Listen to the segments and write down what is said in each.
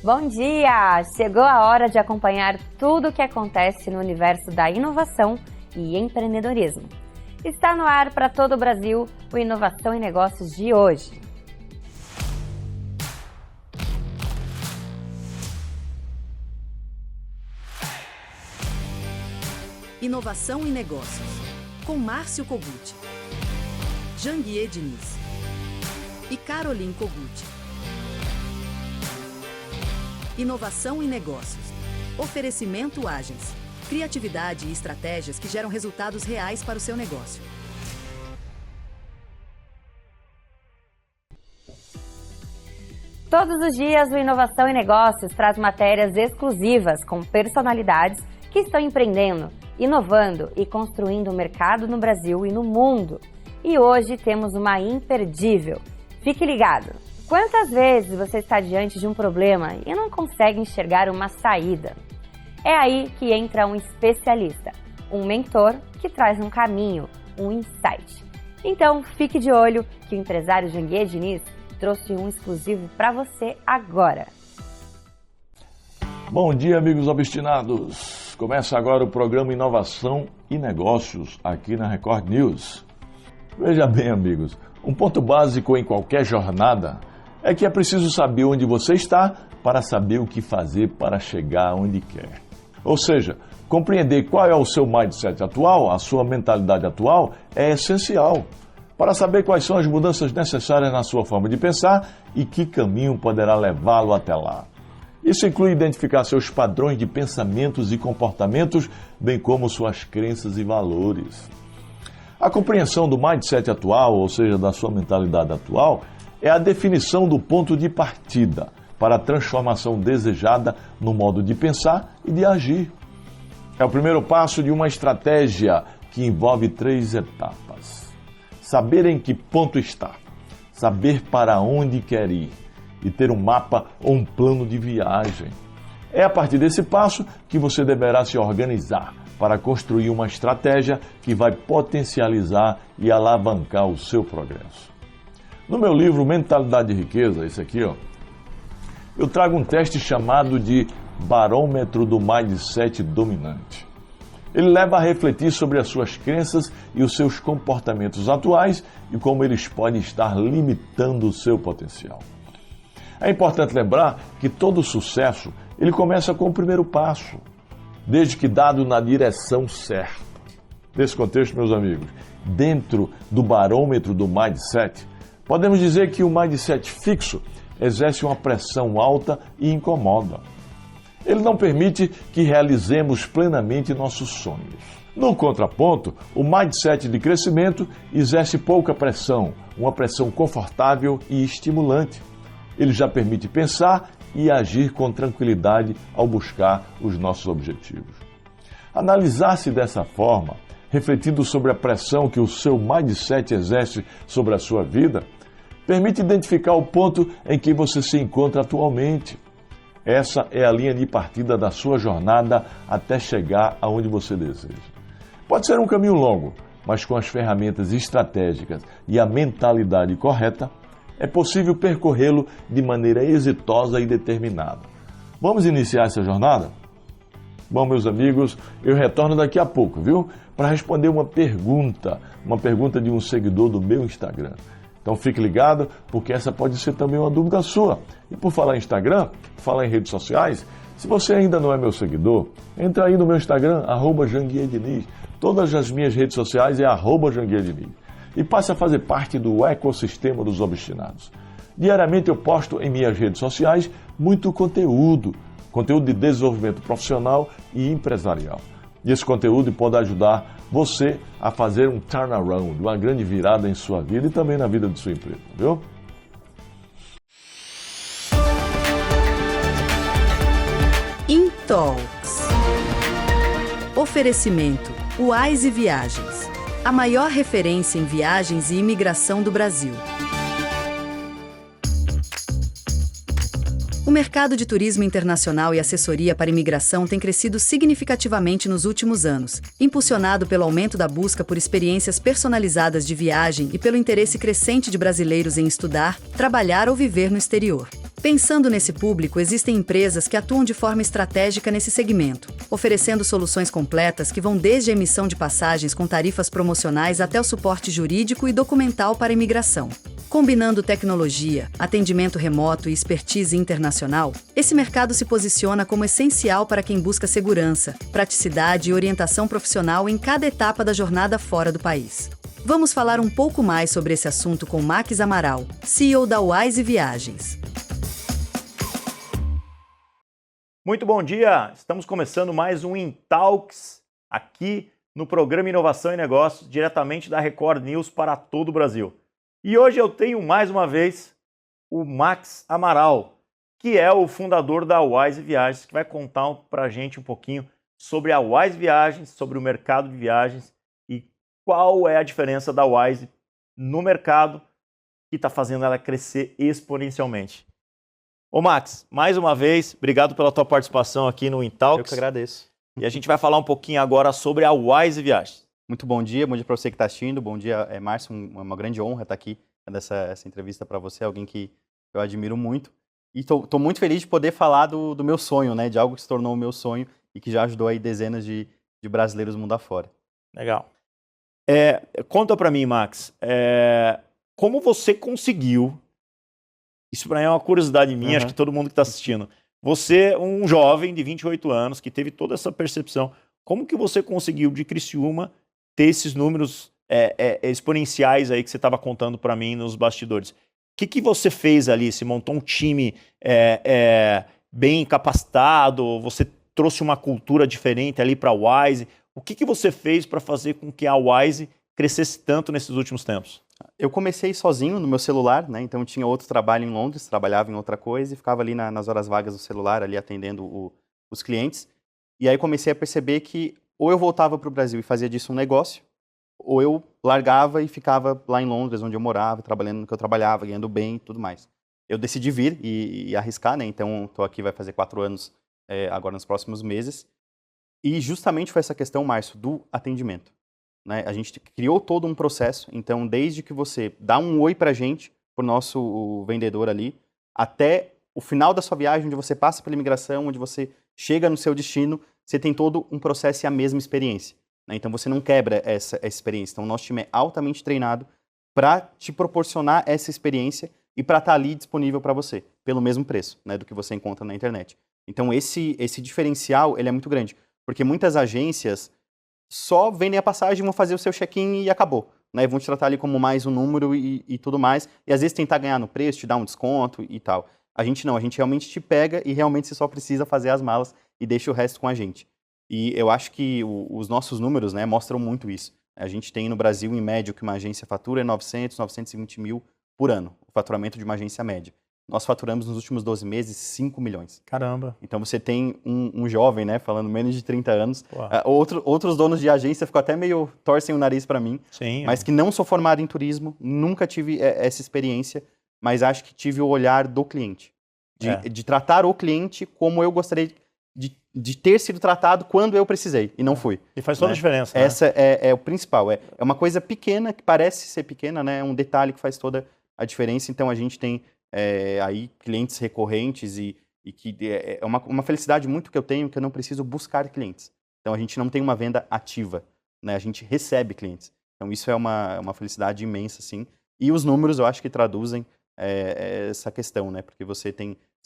Bom dia! Chegou a hora de acompanhar tudo o que acontece no universo da inovação e empreendedorismo. Está no ar para todo o Brasil o Inovação e Negócios de hoje. Inovação e Negócios, com Márcio Kogut, Janguier Diniz e Caroline Kogut. Inovação e Negócios. Oferecimento Agence. Criatividade e estratégias que geram resultados reais para o seu negócio. Todos os dias, o Inovação e Negócios traz matérias exclusivas com personalidades que estão empreendendo, inovando e construindo o mercado no Brasil e no mundo. E hoje temos uma imperdível. Fique ligado! Quantas vezes você está diante de um problema e não consegue enxergar uma saída? É aí que entra um especialista, um mentor que traz um caminho, um insight. Então, fique de olho que o empresário Janguier Diniz trouxe um exclusivo para você agora. Bom dia, amigos obstinados! Começa agora o programa Inovação e Negócios aqui na Record News. Veja bem, amigos, um ponto básico em qualquer jornada é que é preciso saber onde você está para saber o que fazer para chegar onde quer. Ou seja, compreender qual é o seu mindset atual, a sua mentalidade atual, é essencial para saber quais são as mudanças necessárias na sua forma de pensar e que caminho poderá levá-lo até lá. Isso inclui identificar seus padrões de pensamentos e comportamentos, bem como suas crenças e valores. A compreensão do mindset atual, ou seja, da sua mentalidade atual, é a definição do ponto de partida para a transformação desejada no modo de pensar e de agir. É o primeiro passo de uma estratégia que envolve 3 etapas. Saber em que ponto está, saber para onde quer ir e ter um mapa ou um plano de viagem. É a partir desse passo que você deverá se organizar para construir uma estratégia que vai potencializar e alavancar o seu progresso. No meu livro Mentalidade de Riqueza, esse aqui, eu trago um teste chamado de Barômetro do Mindset Dominante. Ele leva a refletir sobre as suas crenças e os seus comportamentos atuais e como eles podem estar limitando o seu potencial. É importante lembrar que todo sucesso, ele começa com o primeiro passo, desde que dado na direção certa. Nesse contexto, meus amigos, dentro do barômetro do mindset, podemos dizer que o mindset fixo exerce uma pressão alta e incomoda. Ele não permite que realizemos plenamente nossos sonhos. No contraponto, o mindset de crescimento exerce pouca pressão, uma pressão confortável e estimulante. Ele já permite pensar e agir com tranquilidade ao buscar os nossos objetivos. Analisar-se dessa forma, refletindo sobre a pressão que o seu mindset exerce sobre a sua vida, permite identificar o ponto em que você se encontra atualmente. Essa é a linha de partida da sua jornada até chegar aonde você deseja. Pode ser um caminho longo, mas com as ferramentas estratégicas e a mentalidade correta, é possível percorrê-lo de maneira exitosa e determinada. Vamos iniciar essa jornada? Bom, meus amigos, eu retorno daqui a pouco, viu? Para responder uma pergunta de um seguidor do meu Instagram. Então fique ligado, porque essa pode ser também uma dúvida sua. E por falar em Instagram, por falar em redes sociais, se você ainda não é meu seguidor, entra aí no meu Instagram, @JanguierDiniz. Todas as minhas redes sociais é @JanguierDiniz. E passe a fazer parte do ecossistema dos obstinados. Diariamente eu posto em minhas redes sociais muito conteúdo de desenvolvimento profissional e empresarial. E esse conteúdo pode ajudar você a fazer um turnaround, uma grande virada em sua vida e também na vida de sua empresa, viu? Intalks. Oferecimento Wise Viagens, a maior referência em viagens e imigração do Brasil. O mercado de turismo internacional e assessoria para imigração tem crescido significativamente nos últimos anos, impulsionado pelo aumento da busca por experiências personalizadas de viagem e pelo interesse crescente de brasileiros em estudar, trabalhar ou viver no exterior. Pensando nesse público, existem empresas que atuam de forma estratégica nesse segmento, oferecendo soluções completas que vão desde a emissão de passagens com tarifas promocionais até o suporte jurídico e documental para a imigração. Combinando tecnologia, atendimento remoto e expertise internacional, esse mercado se posiciona como essencial para quem busca segurança, praticidade e orientação profissional em cada etapa da jornada fora do país. Vamos falar um pouco mais sobre esse assunto com Max Amaral, CEO da Wise Viagens. Muito bom dia! Estamos começando mais um InTalks aqui no programa Inovação e Negócios, diretamente da Record News para todo o Brasil. E hoje eu tenho mais uma vez o Max Amaral, que é o fundador da Wise Viagens, que vai contar para a gente um pouquinho sobre a Wise Viagens, sobre o mercado de viagens e qual é a diferença da Wise no mercado que está fazendo ela crescer exponencialmente. Ô Max, mais uma vez, obrigado pela tua participação aqui no InTalks. Eu que agradeço. E a gente vai falar um pouquinho agora sobre a Wise Viagens. Muito bom dia para você que está assistindo. Bom dia, Márcio, uma grande honra estar aqui nessa entrevista para você, alguém que eu admiro muito. E estou muito feliz de poder falar do meu sonho, né, de algo que se tornou o meu sonho e que já ajudou aí dezenas de brasileiros mundo afora. Legal. Conta para mim, Max, como você conseguiu... Isso para mim é uma curiosidade minha, acho que todo mundo que está assistindo. Você, um jovem de 28 anos, que teve toda essa percepção, como que você conseguiu de Criciúma ter esses números exponenciais aí que você estava contando para mim nos bastidores? O que você fez ali? Você montou um time bem capacitado? Você trouxe uma cultura diferente ali para a Wise? O que você fez para fazer com que a Wise crescesse tanto nesses últimos tempos? Eu comecei sozinho no meu celular, né? Então eu tinha outro trabalho em Londres, trabalhava em outra coisa e ficava ali nas horas vagas do celular, ali atendendo os clientes. E aí comecei a perceber que ou eu voltava para o Brasil e fazia disso um negócio, ou eu largava e ficava lá em Londres, onde eu morava, trabalhando no que eu trabalhava, ganhando bem e tudo mais. Eu decidi vir e arriscar, né? Então estou aqui, vai fazer 4 anos agora nos próximos meses. E justamente foi essa questão, Márcio, do atendimento. Né? A gente criou todo um processo, então desde que você dá um oi pra gente, pro nosso vendedor ali, até o final da sua viagem, onde você passa pela imigração, onde você chega no seu destino, você tem todo um processo e a mesma experiência. Né? Então você não quebra essa experiência. Então o nosso time é altamente treinado para te proporcionar essa experiência e para estar ali disponível para você, pelo mesmo preço, né, do que você encontra na internet. Então esse diferencial ele é muito grande, porque muitas agências só vendem a passagem, vão fazer o seu check-in e acabou. Né? Vão te tratar ali como mais um número e tudo mais. E às vezes tentar ganhar no preço, te dar um desconto e tal. A gente não, a gente realmente te pega e realmente você só precisa fazer as malas e deixa o resto com a gente. E eu acho que os nossos números, né, mostram muito isso. A gente tem no Brasil, em média, o que uma agência fatura é 900, 920 mil por ano. O faturamento de uma agência média. Nós faturamos nos últimos 12 meses 5 milhões. Caramba. Então você tem um jovem, né, falando menos de 30 anos. Outros donos de agência ficam até meio torcem o nariz para mim. Sim. Mas que não sou formado em turismo, nunca tive essa experiência, mas acho que tive o olhar do cliente. De tratar o cliente como eu gostaria de ter sido tratado quando eu precisei, e não fui. E faz toda a diferença, né? Essa é o principal. É uma coisa pequena, que parece ser pequena, né? É um detalhe que faz toda a diferença. Então a gente tem... aí clientes recorrentes e que é uma felicidade muito que eu tenho, que eu não preciso buscar clientes. Então a gente não tem uma venda ativa, né? A gente recebe clientes. Então isso é uma felicidade imensa, assim. E os números eu acho que traduzem essa questão, né? Porque você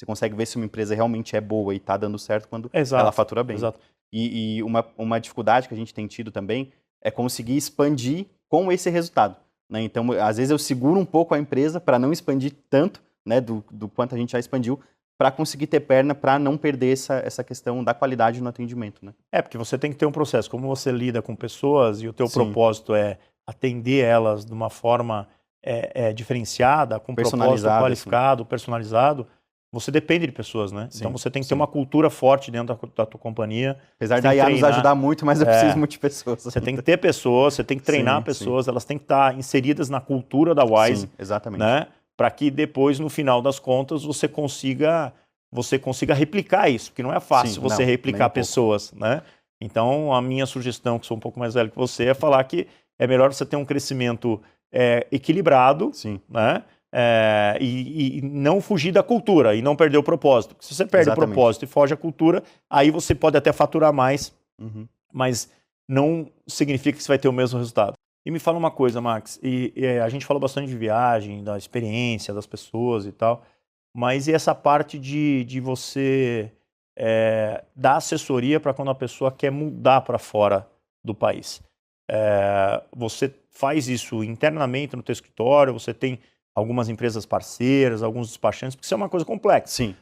consegue ver se uma empresa realmente é boa e está dando certo quando ela fatura bem. Exato. E uma dificuldade que a gente tem tido também é conseguir expandir com esse resultado. Né? Então, às vezes eu seguro um pouco a empresa para não expandir tanto, né, do quanto a gente já expandiu, para conseguir ter perna, para não perder essa questão da qualidade no atendimento. Né? Porque você tem que ter um processo. Como você lida com pessoas e o teu propósito é atender elas de uma forma diferenciada, com um propósito qualificado, personalizado, você depende de pessoas, né? Sim, então você tem que ter uma cultura forte dentro da tua companhia. Apesar da IA nos ajudar muito, mas eu preciso muito de pessoas. Você tem que ter pessoas, você tem que treinar pessoas, elas têm que estar inseridas na cultura da Wise. Sim, exatamente. Né? Para que depois, no final das contas, você consiga replicar isso, porque não é fácil você replicar pessoas, né? Então, a minha sugestão, que sou um pouco mais velho que você, é falar que é melhor você ter um crescimento equilibrado, né? e não fugir da cultura e não perder o propósito. Se você perde Exatamente. o propósito e foge à cultura, aí você pode até faturar mais, mas não significa que você vai ter o mesmo resultado. E me fala uma coisa, Max, a gente falou bastante de viagem, da experiência das pessoas e tal, mas e essa parte de você dar assessoria para quando a pessoa quer mudar para fora do país? Você faz isso internamente no teu escritório? Você tem algumas empresas parceiras, alguns despachantes, porque isso é uma coisa complexa. Sim.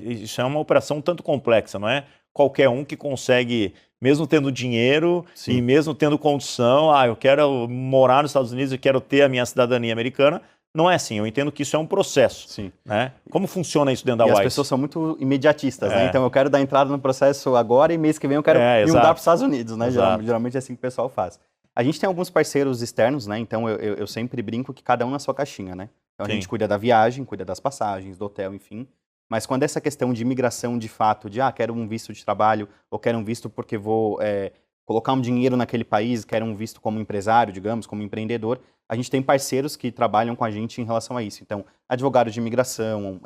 Isso é uma operação tanto complexa, não é qualquer um que consegue, mesmo tendo dinheiro e mesmo tendo condição, eu quero morar nos Estados Unidos e quero ter a minha cidadania americana. Não é assim, eu entendo que isso é um processo. Sim. Né? Como funciona isso dentro da E Wise? as pessoas são muito imediatistas, né? Então eu quero dar entrada no processo agora e mês que vem eu quero me mudar para os Estados Unidos, né? Geralmente é assim que o pessoal faz. A gente tem alguns parceiros externos, né? Então eu sempre brinco que cada um na sua caixinha, né? Então a gente cuida da viagem, cuida das passagens, do hotel, enfim. Mas quando essa questão de imigração de fato, de quero um visto de trabalho, ou quero um visto porque vou colocar um dinheiro naquele país, quero um visto como empresário, digamos, como empreendedor, a gente tem parceiros que trabalham com a gente em relação a isso. Então, advogados de imigração,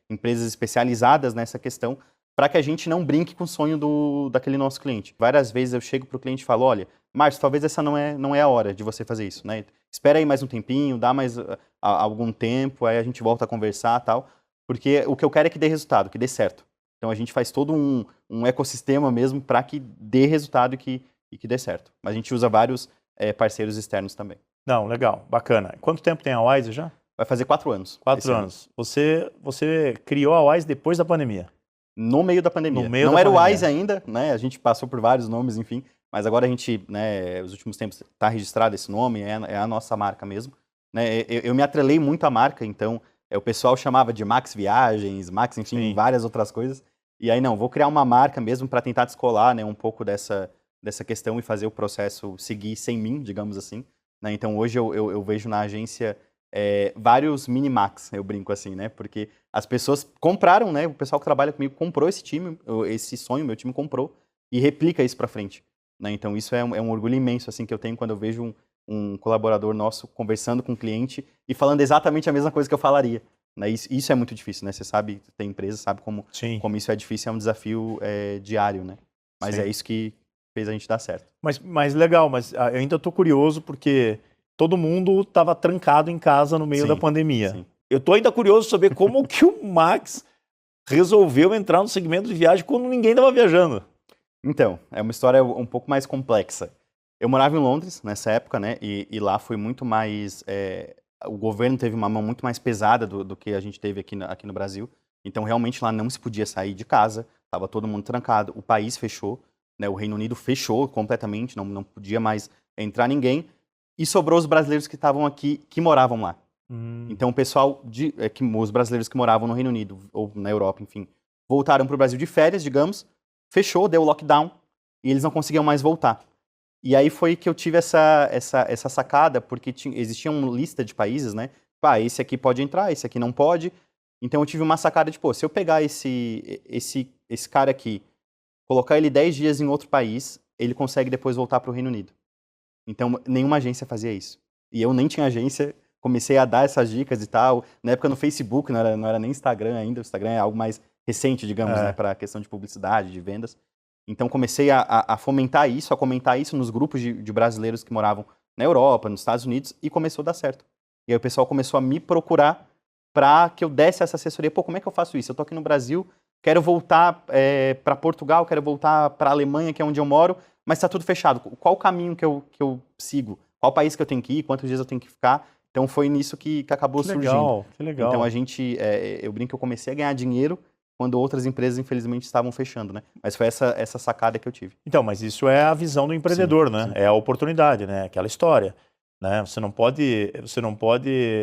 empresas especializadas nessa questão, para que a gente não brinque com o sonho daquele nosso cliente. Várias vezes eu chego para o cliente e falo, olha, Márcio, talvez essa não é a hora de você fazer isso, né? Espera aí mais um tempinho, dá mais algum tempo, aí a gente volta a conversar e tal, porque o que eu quero é que dê resultado, que dê certo. Então a gente faz todo um ecossistema mesmo para que dê resultado e que dê certo. Mas a gente usa vários parceiros externos também. Não, legal, bacana. Quanto tempo tem a Wise já? Vai fazer 4 anos. 4 anos. Você criou a Wise depois da pandemia? No meio da pandemia. Não era o Wise ainda, né? A gente passou por vários nomes, enfim. Mas agora a gente, né, nos últimos tempos, está registrado esse nome, é a nossa marca mesmo. Né? Eu me atrelei muito à marca, então o pessoal chamava de Max Viagens, Max, enfim, várias outras coisas. E aí, não, vou criar uma marca mesmo para tentar descolar, né, um pouco dessa questão e fazer o processo seguir sem mim, digamos assim. Né? Então, hoje eu vejo na agência vários mini-Max, eu brinco assim, né? Porque as pessoas compraram, né? O pessoal que trabalha comigo comprou esse time, esse sonho, meu time comprou e replica isso para frente. Né? Então, isso é um orgulho imenso assim que eu tenho quando eu vejo um colaborador nosso conversando com o cliente e falando exatamente a mesma coisa que eu falaria. Né? Isso é muito difícil, né? Você sabe, tem empresa, sabe como isso é difícil, é um desafio diário, né? Mas é isso que fez a gente dar certo. Mas legal, mas eu ainda estou curioso porque todo mundo estava trancado em casa no meio da pandemia. Sim. Eu estou ainda curioso saber como que o Max resolveu entrar no segmento de viagem quando ninguém estava viajando. Então, é uma história um pouco mais complexa. Eu morava em Londres nessa época, né? E lá foi muito mais... o governo teve uma mão muito mais pesada do que a gente teve aqui no Brasil. Então, realmente, lá não se podia sair de casa. Estava todo mundo trancado. O país fechou. Né? O Reino Unido fechou completamente. Não podia mais entrar ninguém. E sobrou os brasileiros que estavam aqui, que moravam lá. Então, o pessoal, os brasileiros que moravam no Reino Unido ou na Europa, enfim, voltaram para o Brasil de férias, digamos. Fechou, deu lockdown. E eles não conseguiam mais voltar. E aí foi que eu tive essa sacada, porque existia uma lista de países, né? Esse aqui pode entrar, esse aqui não pode. Então eu tive uma sacada de, se eu pegar esse cara aqui, colocar ele 10 dias em outro país, ele consegue depois voltar para o Reino Unido. Então nenhuma agência fazia isso. E eu nem tinha agência, comecei a dar essas dicas e tal. Na época no Facebook, não era nem Instagram ainda, o Instagram é algo mais recente, digamos, né? Para a questão de publicidade, de vendas. Então comecei a fomentar isso, a comentar isso nos grupos de brasileiros que moravam na Europa, nos Estados Unidos, e começou a dar certo. E aí o pessoal começou a me procurar para que eu desse essa assessoria. Como é que eu faço isso? Eu tô aqui no Brasil, quero voltar para Portugal, quero voltar para a Alemanha, que é onde eu moro, mas está tudo fechado. Qual o caminho que eu sigo? Qual país que eu tenho que ir? Quantos dias eu tenho que ficar? Então foi nisso que acabou surgindo. Que legal. Então eu brinco que eu comecei a ganhar dinheiro quando outras empresas, infelizmente, estavam fechando, né? Mas foi essa sacada que eu tive. Então, mas isso é a visão do empreendedor, né? É a oportunidade, né? Aquela história, né? Você não pode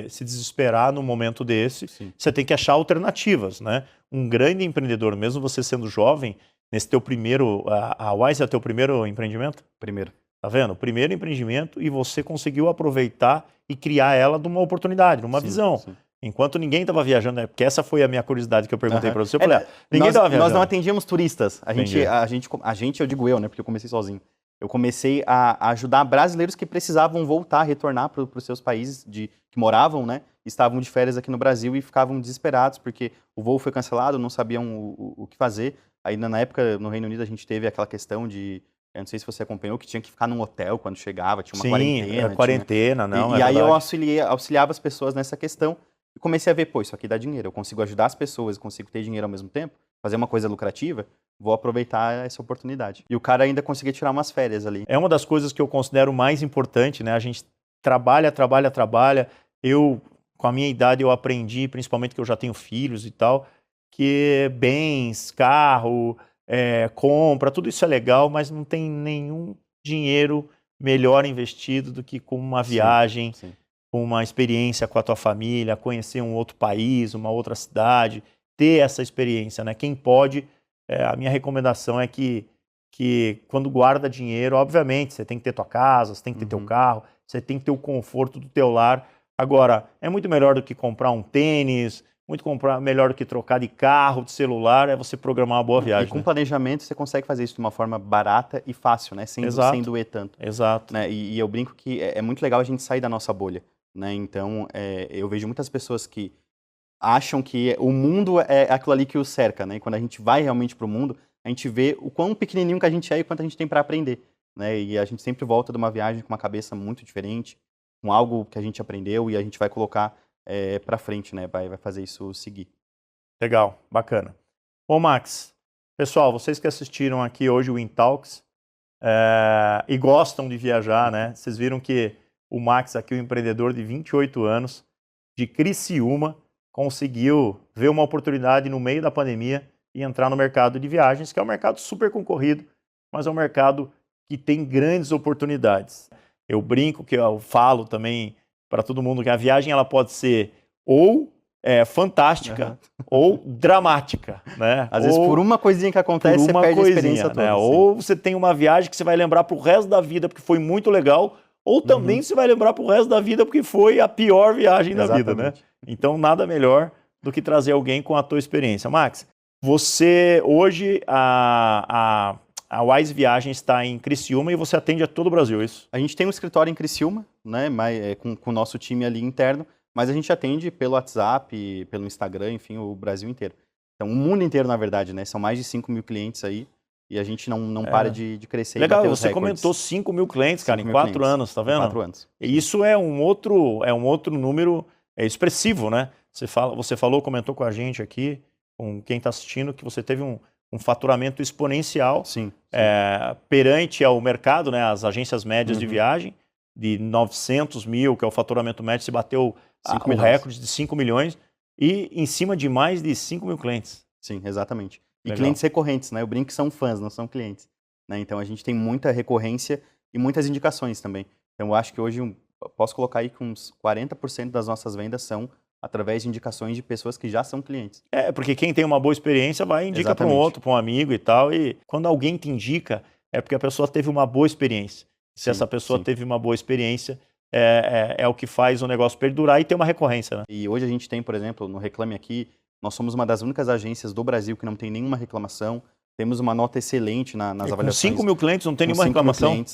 se desesperar num momento desse. Você tem que achar alternativas, né? Um grande empreendedor, mesmo você sendo jovem, nesse teu primeiro... A Wise é o teu primeiro empreendimento? Primeiro. Tá vendo? Primeiro empreendimento e você conseguiu aproveitar e criar ela de uma oportunidade, de uma visão. Sim. Enquanto ninguém estava viajando, porque essa foi a minha curiosidade que eu perguntei para você. Eu falei, ninguém estava viajando. Nós não atendíamos turistas. A gente, eu digo eu, né? Porque eu comecei sozinho. Eu comecei a ajudar brasileiros que precisavam voltar, retornar para os seus países que moravam, né? estavam de férias aqui no Brasil e ficavam desesperados porque o voo foi cancelado, não sabiam o que fazer. Ainda na época, no Reino Unido, a gente teve aquela questão de, eu não sei se você acompanhou, que tinha que ficar num hotel quando chegava, tinha uma quarentena. Sim, quarentena, não, E aí eu verdade. auxiliava as pessoas nessa questão e comecei a ver, pô, isso aqui dá dinheiro, eu consigo ajudar as pessoas, consigo ter dinheiro ao mesmo tempo, fazer uma coisa lucrativa, vou aproveitar essa oportunidade. E o cara ainda conseguia tirar umas férias ali. É uma das coisas que eu considero mais importante, né? A gente trabalha. Eu, com a minha idade, eu aprendi, principalmente que eu já tenho filhos e tal, que bens, carro, compra, tudo isso é legal, mas não tem nenhum dinheiro melhor investido do que com uma viagem, Sim. com uma experiência com a tua família, conhecer um outro país, uma outra cidade, ter essa experiência, né? Quem pode, a minha recomendação é que quando guarda dinheiro, obviamente, você tem que ter tua casa, você tem que ter teu carro, você tem que ter o conforto do teu lar. Agora, é muito melhor do que comprar um tênis, melhor do que trocar de carro, de celular, é você programar uma boa viagem. E com né? planejamento você consegue fazer isso de uma forma barata e fácil, né? Sem doer tanto. Exato. Né? E eu brinco que é muito legal a gente sair da nossa bolha, né? Então, eu vejo muitas pessoas que acham que o mundo é aquilo ali que o cerca, né? E quando a gente vai realmente para o mundo, a gente vê o quão pequenininho que a gente é e quanto a gente tem para aprender, né? E a gente sempre volta de uma viagem com uma cabeça muito diferente, com algo que a gente aprendeu e a gente vai colocar para frente, né? Vai fazer isso seguir. Legal, bacana. Bom, Max, pessoal, vocês que assistiram aqui hoje o InTalks e gostam de viajar, né? Vocês viram que o Max aqui, um empreendedor de 28 anos, de Criciúma, conseguiu ver uma oportunidade no meio da pandemia e entrar no mercado de viagens, que é um mercado super concorrido, mas é um mercado que tem grandes oportunidades. Eu brinco, que eu falo também para todo mundo que a viagem ela pode ser ou fantástica ou dramática, né? Às vezes por uma coisinha que acontece, você perde a experiência toda. Né? Ou você tem uma viagem que você vai lembrar pro resto da vida porque foi muito legal, ou também você vai lembrar pro resto da vida porque foi a pior viagem da vida, né? Então nada melhor do que trazer alguém com a tua experiência. Max, você hoje a Wise Viagens está em Criciúma e você atende a todo o Brasil, é isso? A gente tem um escritório em Criciúma, né, com o nosso time ali interno, mas a gente atende pelo WhatsApp, pelo Instagram, enfim, o Brasil inteiro. Então, o mundo inteiro, na verdade, né? São mais de 5 mil clientes aí e a gente não para de crescer. Legal, e bater os você recordes. comentou 5 mil clientes, cara, em 4 anos, tá vendo? 4 anos. E isso é um outro número expressivo, né? Você comentou com a gente aqui, com quem está assistindo, que você teve um faturamento exponencial perante ao mercado, né, as agências médias de viagem, de 900 mil, que é o faturamento médio, se bateu o recorde de 5 milhões e em cima de mais de 5 mil clientes. Sim, exatamente. E Legal. clientes recorrentes, né? Eu brinco que são fãs, não são clientes. Né? Então a gente tem muita recorrência e muitas indicações também. Então eu acho que hoje posso colocar aí que uns 40% das nossas vendas são através de indicações de pessoas que já são clientes. Porque quem tem uma boa experiência vai e indica para um outro, para um amigo e tal. E quando alguém te indica, é porque a pessoa teve uma boa experiência. Se essa pessoa teve uma boa experiência, é o que faz o negócio perdurar e ter uma recorrência. Né? E hoje a gente tem, por exemplo, no Reclame Aqui, nós somos uma das únicas agências do Brasil que não tem nenhuma reclamação. Temos uma nota excelente nas avaliações. Com 5 mil clientes não tem nenhuma reclamação?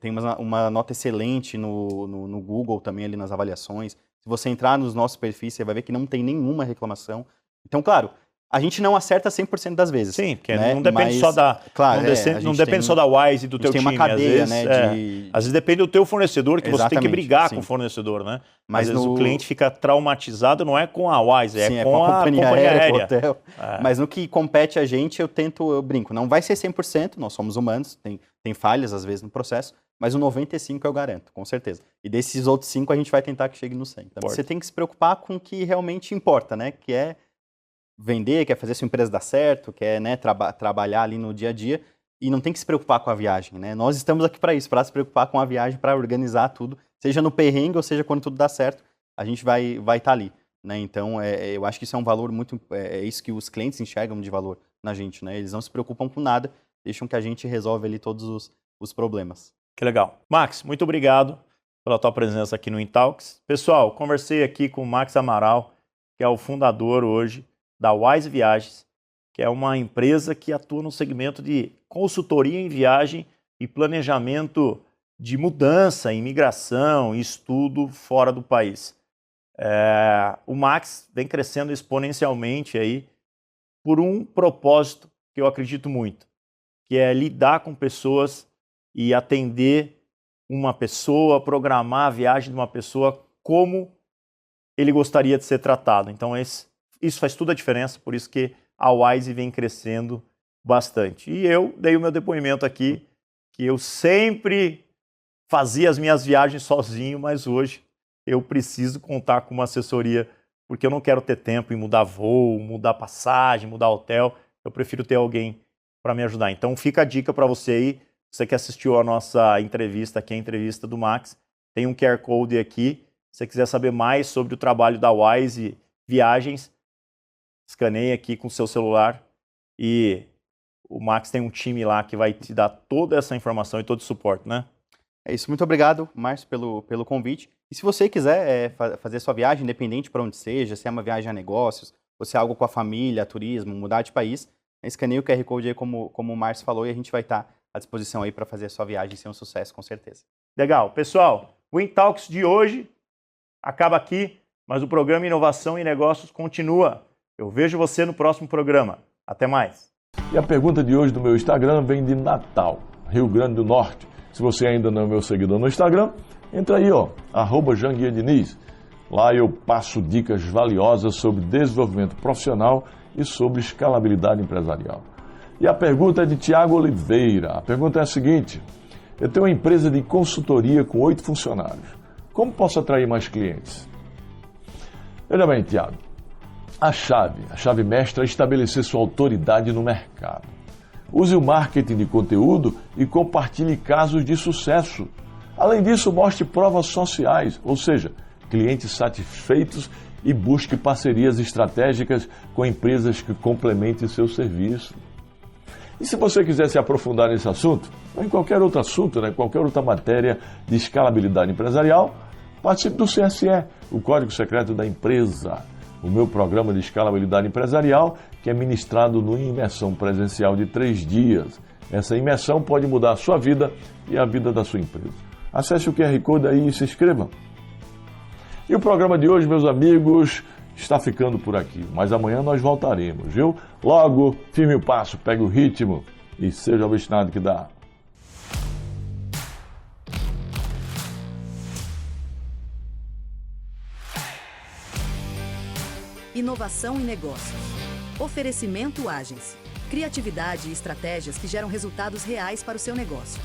Tem uma nota excelente no Google também ali nas avaliações. Se você entrar nos nossos perfis, você vai ver que não tem nenhuma reclamação. Então, claro, a gente não acerta 100% das vezes. Sim, porque não depende só da... Claro, não depende só da Wise e do teu time. Tem uma cadeia, às vezes, às vezes depende do teu fornecedor, que você tem que brigar com o fornecedor, né? Mas às vezes o cliente fica traumatizado, não é com a Wise, com a companhia aérea. Com o hotel. Mas no que compete a gente, eu brinco. Não vai ser 100%, nós somos humanos, tem falhas às vezes no processo, mas o 95% eu garanto, com certeza. E desses outros 5% a gente vai tentar que chegue no 100%. Então, você tem que se preocupar com o que realmente importa, né? Que é vender, quer fazer sua empresa dar certo, quer, né, trabalhar ali no dia a dia e não tem que se preocupar com a viagem, né? Nós estamos aqui para isso, para se preocupar com a viagem, para organizar tudo, seja no perrengue ou seja quando tudo dá certo, a gente vai estar ali, né? Então, eu acho que isso é um valor muito, é isso que os clientes enxergam de valor na gente, né? Eles não se preocupam com nada, deixam que a gente resolve ali todos os problemas. Que legal. Max, muito obrigado pela tua presença aqui no InTalks. Pessoal, conversei aqui com o Max Amaral, que é o fundador hoje da Wise Viagens, que é uma empresa que atua no segmento de consultoria em viagem e planejamento de mudança, imigração e estudo fora do país. O Max vem crescendo exponencialmente aí por um propósito que eu acredito muito, que é lidar com pessoas e atender uma pessoa, programar a viagem de uma pessoa como ele gostaria de ser tratado. Então isso faz toda a diferença, por isso que a Wise vem crescendo bastante. E eu dei o meu depoimento aqui, que eu sempre fazia as minhas viagens sozinho, mas hoje eu preciso contar com uma assessoria, porque eu não quero ter tempo em mudar voo, mudar passagem, mudar hotel. Eu prefiro ter alguém para me ajudar. Então fica a dica para você aí, você que assistiu a nossa entrevista aqui, a entrevista do Max, tem um QR Code aqui. Se você quiser saber mais sobre o trabalho da Wise Viagens, escaneie aqui com o seu celular e o Max tem um time lá que vai te dar toda essa informação e todo o suporte, né? É isso, muito obrigado, Márcio, pelo convite. E se você quiser fazer sua viagem, independente para onde seja, se é uma viagem a negócios, ou se é algo com a família, turismo, mudar de país, escaneie o QR Code aí como o Márcio falou e a gente vai estar à disposição aí para fazer a sua viagem ser um sucesso, com certeza. Legal. Pessoal, o Intalks de hoje acaba aqui, mas o programa Inovação e Negócios continua. Eu vejo você no próximo programa. Até mais. E a pergunta de hoje do meu Instagram vem de Natal, Rio Grande do Norte. Se você ainda não é meu seguidor no Instagram, entra aí, @JanguiaDiniz. Lá eu passo dicas valiosas sobre desenvolvimento profissional e sobre escalabilidade empresarial. E a pergunta é de Tiago Oliveira. A pergunta é a seguinte: eu tenho uma empresa de consultoria com 8 funcionários. Como posso atrair mais clientes? Veja bem, Tiago, a chave mestra é estabelecer sua autoridade no mercado. Use o marketing de conteúdo e compartilhe casos de sucesso. Além disso, mostre provas sociais, ou seja, clientes satisfeitos, e busque parcerias estratégicas com empresas que complementem seu serviço. E se você quiser se aprofundar nesse assunto, ou em qualquer outro assunto, qualquer outra matéria de escalabilidade empresarial, participe do CSE, o Código Secreto da Empresa, o meu programa de escalabilidade empresarial, que é ministrado numa imersão presencial de 3 dias. Essa imersão pode mudar a sua vida e a vida da sua empresa. Acesse o QR Code aí e se inscreva. E o programa de hoje, meus amigos, está ficando por aqui. Mas amanhã nós voltaremos, viu? Logo, firme o passo, pegue o ritmo e seja obstinado que dá. Inovação e negócios. Oferecimento Agens. Criatividade e estratégias que geram resultados reais para o seu negócio.